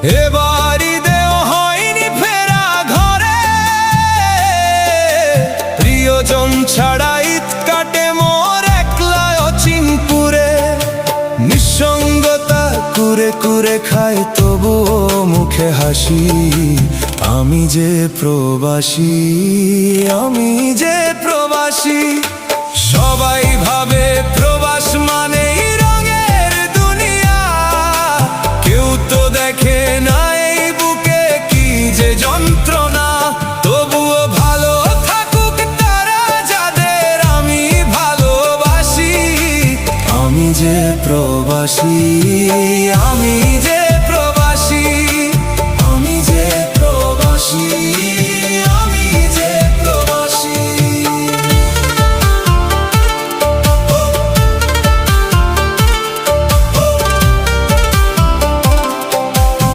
এবার ঈদেও হয়নি ফেরা ঘরে, প্রিয়জন ছাড়া ঈদ কাটে মোর একলা অচিনপুরে। নিঃসঙ্গতা কুরে কুরে খায় তবুও মুখে হাসি, আমি যে প্রবাসী, আমি যে প্রবাসী। সবাই ভাবে প্রবাস মানেই রঙের দুনিয়া, কেউ তো দেখে না এই বুকে কি যে যন্ত্রণা। তবুও ভালো থাকুক তারা যাদের আমি ভালোবাসি, আমি যে প্রবাসী।